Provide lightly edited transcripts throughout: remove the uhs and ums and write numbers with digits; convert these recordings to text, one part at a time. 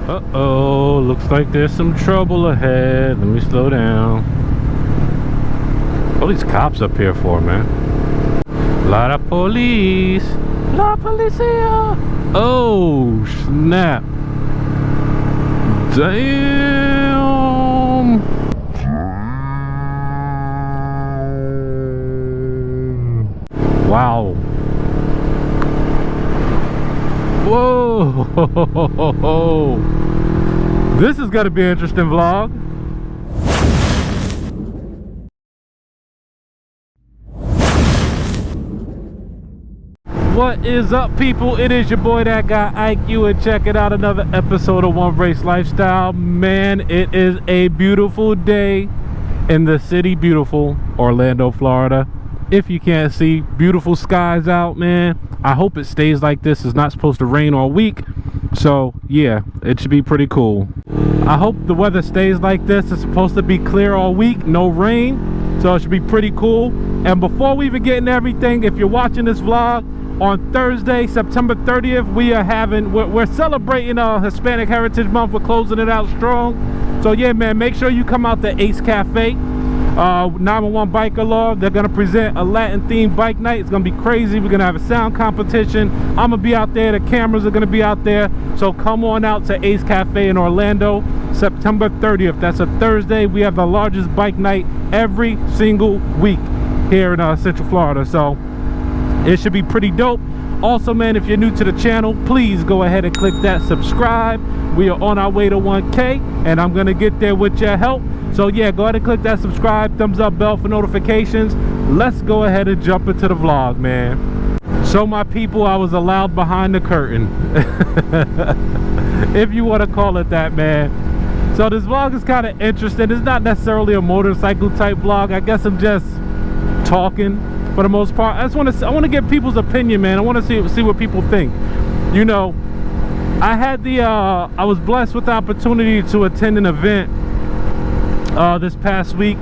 Uh-oh, looks like there's some trouble ahead. Let me slow down. All these cops up here for, man. Lot of police. La policia. Oh, snap. Damn. Wow. Whoa. This is gonna be an interesting vlog. What is up, people? It is your boy, that guy IQ, and check it out, another episode of One Race Lifestyle. Man, it is a beautiful day in the city, beautiful Orlando, Florida. If you can't see, beautiful skies out, man. I hope it stays like this. It's not supposed to rain all week, so yeah, it should be pretty cool. I hope the weather stays like this. It's supposed to be clear all week, no rain, so it should be pretty cool. And before we even get into everything, if you're watching this vlog on Thursday, September 30th, we're celebrating Hispanic Heritage Month. We're closing it out strong. So yeah, man, make sure you come out to Ace Cafe. 911 Biker Law. They're gonna present a Latin themed bike night. It's gonna be crazy. We're gonna have a sound competition. I'm gonna be out there. The cameras are gonna be out there. So come on out to Ace Cafe in Orlando, September 30th. That's a Thursday. We have the largest bike night every single week here in Central Florida. So it should be pretty dope. Also, man, if you're new to the channel, please go ahead and click that subscribe. We are on our way to 1K, and I'm gonna get there with your help. So yeah, go ahead and click that subscribe, thumbs up, bell for notifications. Let's go ahead and jump into the vlog, man. So my people, I was allowed behind the curtain. If you want to call it that, man. So this vlog is kind of interesting. It's not necessarily a motorcycle type vlog. I guess I'm just talking for the most part. I want to get people's opinion, man. I want to see what people think. You know, I was blessed with the opportunity to attend an event this past week,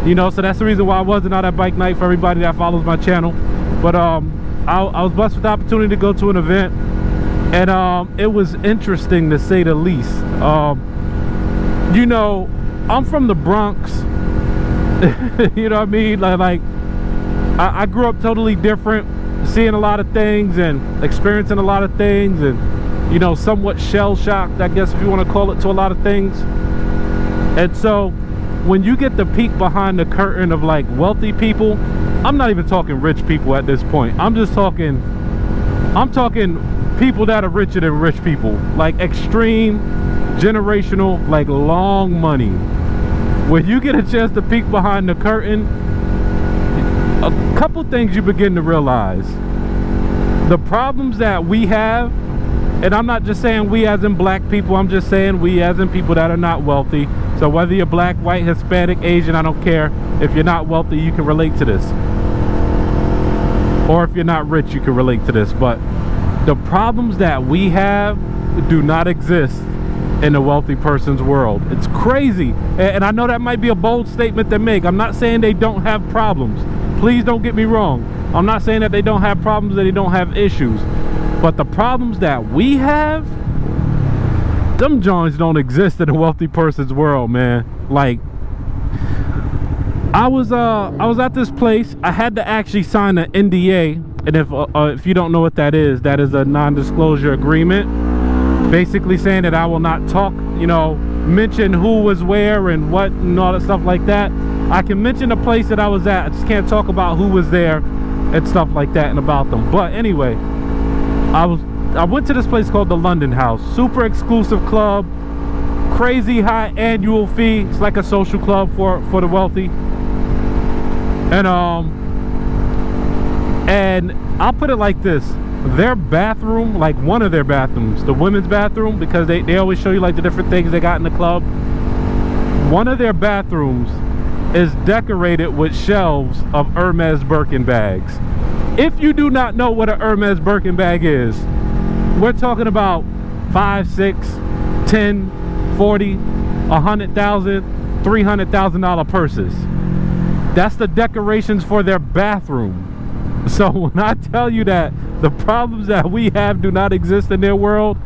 you know, so that's the reason why I wasn't out at bike night for everybody that follows my channel. But I was blessed with the opportunity to go to an event, and it was interesting to say the least. You know, I'm from the Bronx. You know what I mean? Like I grew up totally different, seeing a lot of things and experiencing a lot of things, and you know, somewhat shell-shocked, I guess, if you want to call it, to a lot of things. And so when you get the peek behind the curtain of like wealthy people, I'm not even talking rich people at this point. I'm talking people that are richer than rich people, like extreme generational, like long money. When you get a chance to peek behind the curtain, a couple things you begin to realize. The problems that we have, and I'm not just saying we as in black people, I'm just saying we as in people that are not wealthy. So whether you're black, white, Hispanic, Asian, I don't care. If you're not wealthy, you can relate to this. Or if you're not rich, you can relate to this. But the problems that we have do not exist in a wealthy person's world. It's crazy. And I know that might be a bold statement to make. I'm not saying they don't have problems. Please don't get me wrong. I'm not saying that they don't have problems, that they don't have issues. But the problems that we have, them joints don't exist in a wealthy person's world, man. Like, I was at this place. I had to actually sign an NDA, and if you don't know what that is a non-disclosure agreement, basically saying that I will not talk, you know, mention who was where and what and all that stuff like that. I can mention the place that I was at. I just can't talk about who was there and stuff like that and about them. But anyway, I went to this place called the London House. Super exclusive club, crazy high annual fee. It's like a social club for the wealthy. And I'll put it like this. Their bathroom, like one of their bathrooms, the women's bathroom, because they always show you like the different things they got in the club. One of their bathrooms is decorated with shelves of Hermes Birkin bags. If you do not know what a Hermes Birkin bag is, we're talking about 5, 6, 10, 40, $100,000, $300,000 purses. That's the decorations for their bathroom. So when I tell you that the problems that we have do not exist in their world,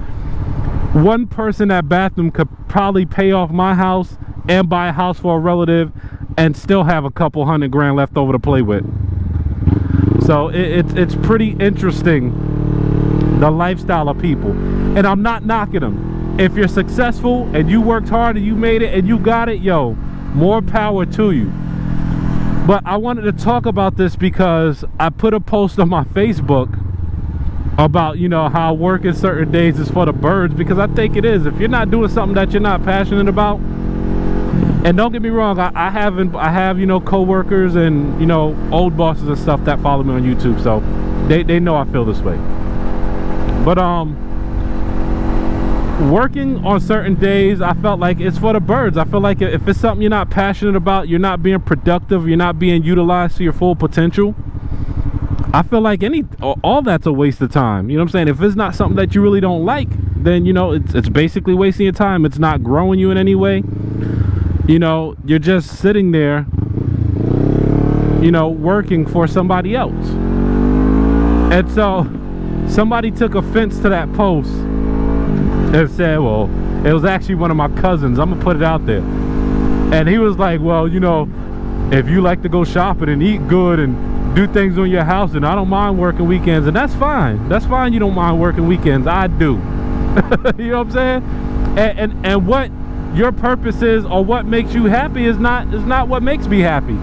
One person that bathroom could probably pay off my house and buy a house for a relative and still have a couple $100,000 left over to play with. So it's pretty interesting, the lifestyle of people. And I'm not knocking them. If you're successful and you worked hard and you made it and you got it, yo, more power to you. But I wanted to talk about this because I put a post on my Facebook about, you know, how working certain days is for the birds, because I think it is. If you're not doing something that you're not passionate about, and don't get me wrong, I have, you know, co-workers and, you know, old bosses and stuff that follow me on YouTube, so they know I feel this way. But working on certain days, I felt like it's for the birds. I feel like if it's something you're not passionate about, you're not being productive, you're not being utilized to your full potential, I feel like all that's a waste of time. You know what I'm saying? If it's not something that you really don't like, then, you know, it's basically wasting your time. It's not growing you in any way. You know, you're just sitting there, you know, working for somebody else. And so somebody took offense to that post and said, well, it was actually one of my cousins, I'm gonna put it out there, and he was like, well, you know, if you like to go shopping and eat good and do things on your house, and I don't mind working weekends. And that's fine. That's fine, you don't mind working weekends. I do. You know what I'm saying? And what your purpose is or what makes you happy is not what makes me happy.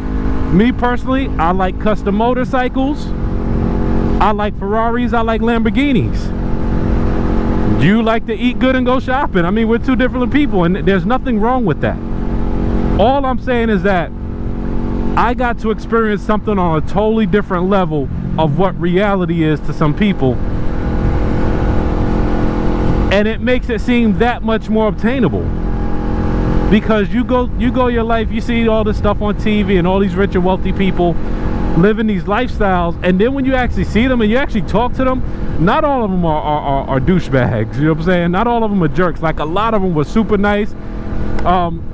Me personally, I like custom motorcycles, I like Ferraris, I like Lamborghinis. You like to eat good and go shopping. I mean, we're two different people, and there's nothing wrong with that. All I'm saying is that I got to experience something on a totally different level of what reality is to some people, and it makes it seem that much more obtainable. Because you go your life, you see all this stuff on TV and all these rich and wealthy people living these lifestyles, and then when you actually see them and you actually talk to them, not all of them are douchebags. You know what I'm saying? Not all of them are jerks. Like, a lot of them were super nice.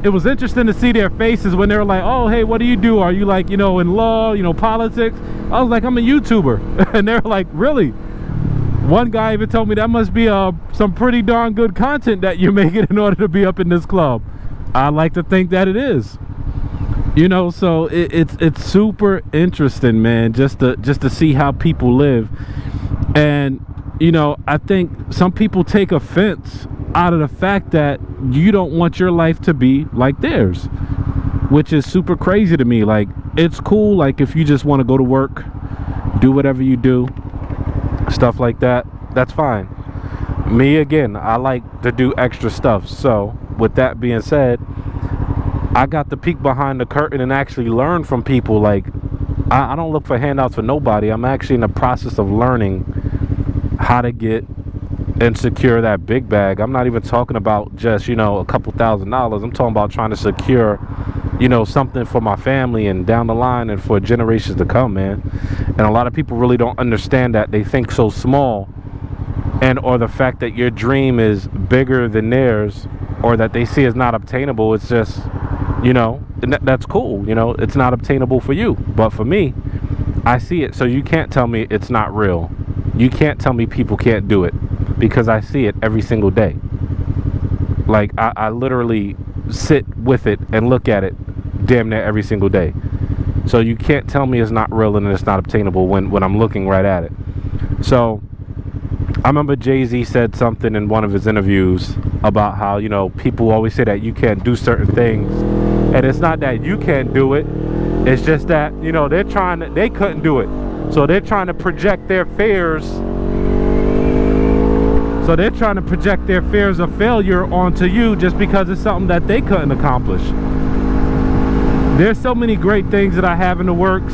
It was interesting to see their faces when they were like, oh, hey, what do you do? Are you, like, you know, in law, you know, politics? I was like, I'm a YouTuber. And they're like, really? One guy even told me that must be some pretty darn good content that you're making in order to be up in this club. I like to think that it is. You know, so it's super interesting, man, just to see how people live. And, you know, I think some people take offense out of the fact that you don't want your life to be like theirs, which is super crazy to me. Like, it's cool, like, if you just want to go to work, do whatever you do, stuff like that, that's fine. Me, again, I like to do extra stuff. So with that being said, I got to peek behind the curtain and actually learn from people. Like, I don't look for handouts for nobody. I'm actually in the process of learning how to get and secure that big bag. I'm not even talking about just, you know, a couple $1,000s. I'm talking about trying to secure, you know, something for my family and down the line and for generations to come, man. And a lot of people really don't understand that. They think so small, and or the fact that your dream is bigger than theirs, or that they see as not obtainable. It's just, you know, that's cool. You know, it's not obtainable for you, but for me, I see it. So you can't tell me it's not real. You can't tell me people can't do it, because I see it every single day. Like, I literally sit with it and look at it damn near every single day. So you can't tell me it's not real and it's not obtainable when I'm looking right at it. So I remember Jay-Z said something in one of his interviews about how, you know, people always say that you can't do certain things, and it's not that you can't do it, it's just that, you know, they couldn't do it, so they're trying to project their fears. So they're trying to project their fears of failure onto you just because it's something that they couldn't accomplish. There's so many great things that I have in the works,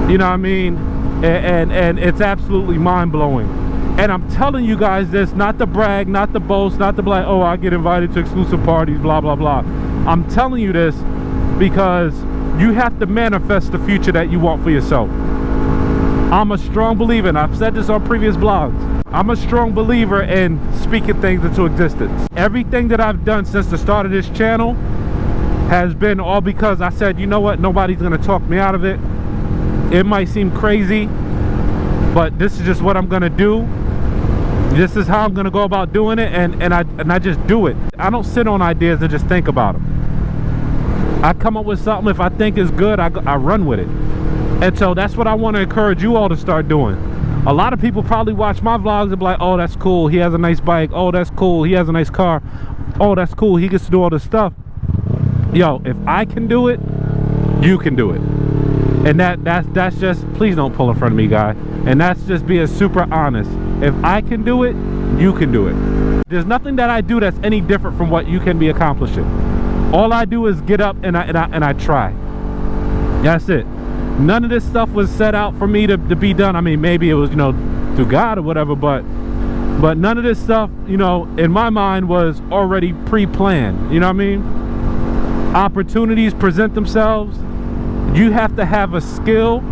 you know what I mean, and it's absolutely mind-blowing. And I'm telling you guys this, not to brag, not to boast, not to be like, oh, I get invited to exclusive parties, blah, blah, blah. I'm telling you this because you have to manifest the future that you want for yourself. I'm a strong believer, and I've said this on previous blogs, I'm a strong believer in speaking things into existence. Everything that I've done since the start of this channel has been all because I said, you know what, nobody's gonna talk me out of it. It might seem crazy, but this is just what I'm gonna do. This is how I'm gonna go about doing it, and I just do it. I don't sit on ideas and just think about them. I come up with something. If I think it's good, I run with it. And so that's what I want to encourage you all to start doing. A lot of people probably watch my vlogs and be like, oh, that's cool, he has a nice bike. Oh, that's cool, he has a nice car. Oh, that's cool, he gets to do all this stuff. Yo, if I can do it, you can do it. And that's just, please don't pull in front of me, guy. And that's just being super honest. If I can do it, you can do it. There's nothing that I do that's any different from what you can be accomplishing. All I do is get up and I try. That's it. None of this stuff was set out for me to be done. I mean, maybe it was, you know, through God or whatever, but none of this stuff, you know, in my mind was already pre-planned. You know what I mean? Opportunities present themselves. You have to have a skill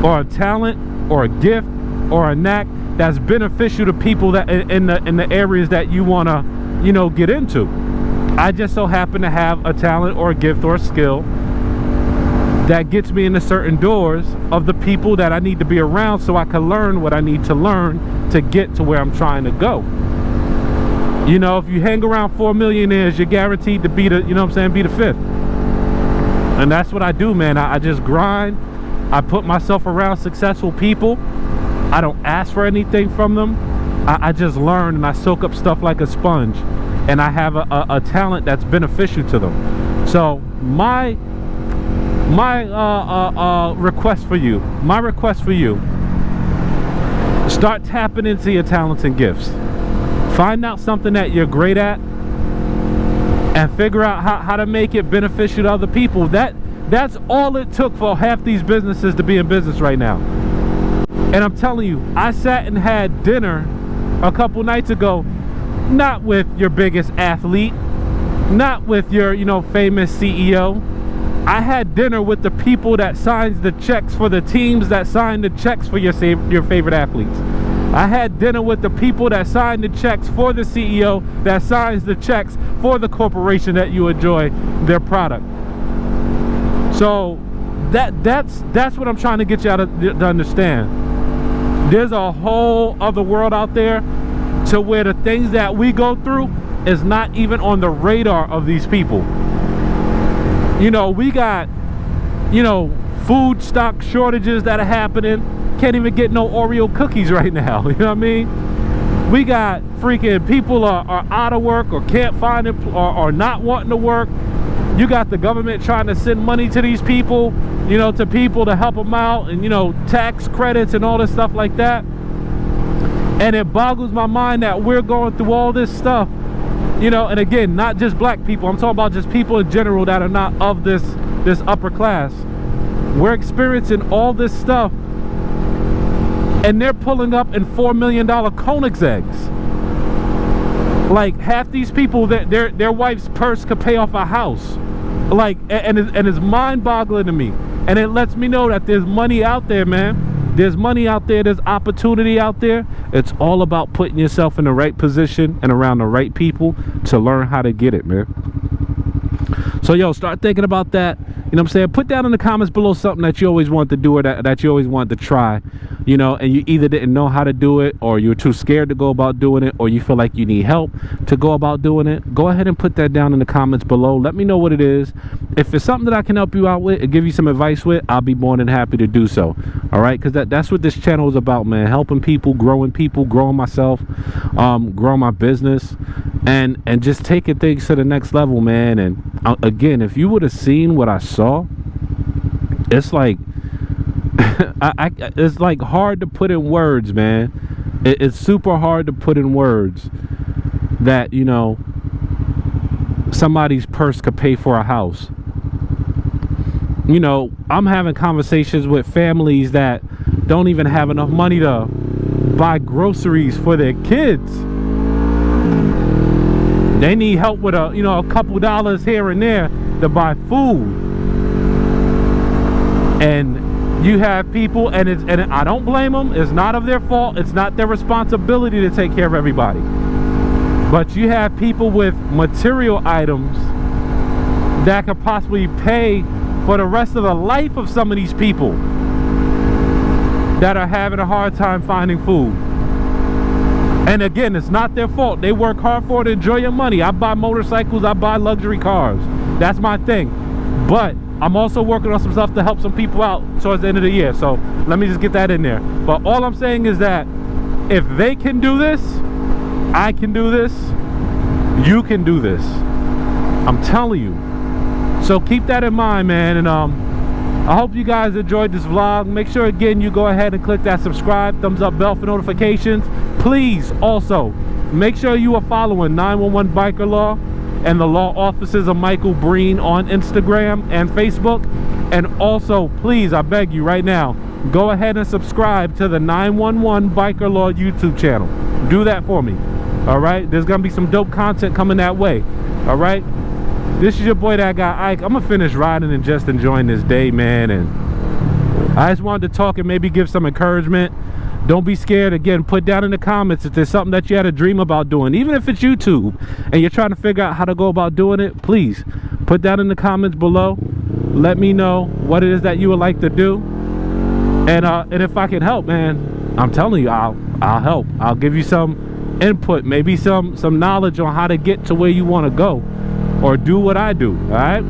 or a talent or a gift or a knack that's beneficial to people that in the areas that you want to, you know, get into. I just so happen to have a talent or a gift or a skill that gets me into certain doors of the people that I need to be around, so I can learn what I need to learn to get to where I'm trying to go. You know, if you hang around 4 millionaires, you're guaranteed to be the, you know what I'm saying, be the fifth. And that's what I do, man. I just grind. I put myself around successful people. I don't ask for anything from them. I just learn and I soak up stuff like a sponge. And I have a talent that's beneficial to them. So my request for you, start tapping into your talents and gifts. Find out something that you're great at and figure out how to make it beneficial to other people. That's all it took for half these businesses to be in business right now. And I'm telling you, I sat and had dinner a couple nights ago, not with your biggest athlete, not with your, you know, famous CEO. I had dinner with the people that signs the checks for the teams that sign the checks for your favorite athletes. I had dinner with the people that sign the checks for the CEO that signs the checks for the corporation that you enjoy their product. So that's what I'm trying to get you to understand. There's a whole other world out there to where the things that we go through is not even on the radar of these people. You know, we got, you know, food stock shortages that are happening. Can't even get no Oreo cookies right now. You know what I mean? We got freaking people are out of work or can't find it or not wanting to work. You got the government trying to send money to these people, you know, to people to help them out, and, you know, tax credits and all this stuff like that. And it boggles my mind that we're going through all this stuff, you know, and again, not just black people. I'm talking about just people in general that are not of this upper class. We're experiencing all this stuff, and they're pulling up in $4 million Koenigseggs. Like, half these people, that their wife's purse could pay off a house. Like, and it's mind-boggling to me. And it lets me know that there's money out there, man. There's money out there. There's opportunity out there. It's all about putting yourself in the right position and around the right people to learn how to get it, man. So, yo, start thinking about that. You know what I'm saying? Put down in the comments below something that you always wanted to do or that you always wanted to try, you know, and you either didn't know how to do it, or you're too scared to go about doing it, or you feel like you need help to go about doing it. Go ahead and put that down in the comments below. Let me know what it is. If it's something that I can help you out with and give you some advice with, I'll be more than happy to do so. All right? Because that's what this channel is about, man. Helping people, growing myself, growing my business, and just taking things to the next level, man. And again, if you would have seen what I saw, it's like it's like hard to put in words, man. It's super hard to put in words that, you know, somebody's purse could pay for a house. You know, I'm having conversations with families that don't even have enough money to buy groceries for their kids. They need help with a couple dollars here and there to buy food. And you have people, and I don't blame them. It's not of their fault. It's not their responsibility to take care of everybody. But you have people with material items that could possibly pay for the rest of the life of some of these people that are having a hard time finding food. And again, it's not their fault. They work hard for it. Enjoy your money. I buy motorcycles. I buy luxury cars. That's my thing. But I'm also working on some stuff to help some people out towards the end of the year. So let me just get that in there. But all I'm saying is that if they can do this, I can do this. You can do this. I'm telling you. So keep that in mind, man. And I hope you guys enjoyed this vlog. Make sure again you go ahead and click that subscribe, thumbs up bell for notifications. Please also make sure you are following 911 Biker Law and the law offices of Michael Breen on Instagram and Facebook. And also, please, I beg you right now, go ahead and subscribe to the 911 Biker Law YouTube channel. Do that for me. All right, there's gonna be some dope content coming that way. All right, this is your boy, that guy Ike. I'm gonna finish riding and just enjoying this day, man. And I just wanted to talk and maybe give some encouragement. Don't be scared. Again, put down in the comments if there's something that you had a dream about doing, even if it's YouTube and you're trying to figure out how to go about doing it. Please put that in the comments below. Let me know what it is that you would like to do, and if I can help, man, I'm telling you, I'll help. I'll give you some input, maybe some knowledge on how to get to where you want to go or do what I do. All right,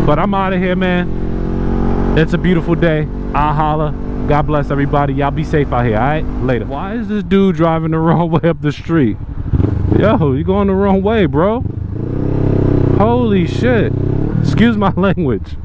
but I'm out of here, man. It's a beautiful day. I'll holla. God bless everybody. Y'all be safe out here. All right, later. Why is this dude driving the wrong way up the street? Yo, you going the wrong way, bro. Holy shit. Excuse my language.